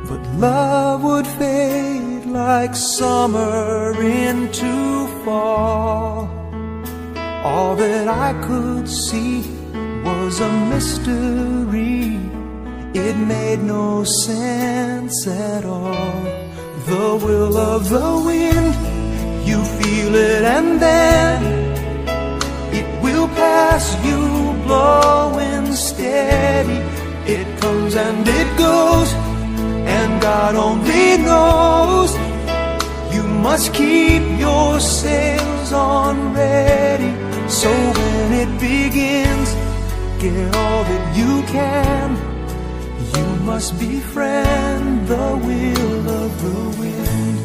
but love would fade like summer into fall. All that I could see was a mystery. It made no sense at all. The will of the wind, you feel it and then it will pass you, blowing steady. It comes and it goes, and God only knows. You must keep your sails on ready, so when it begins, get all that you can. You must befriend the will of the wind.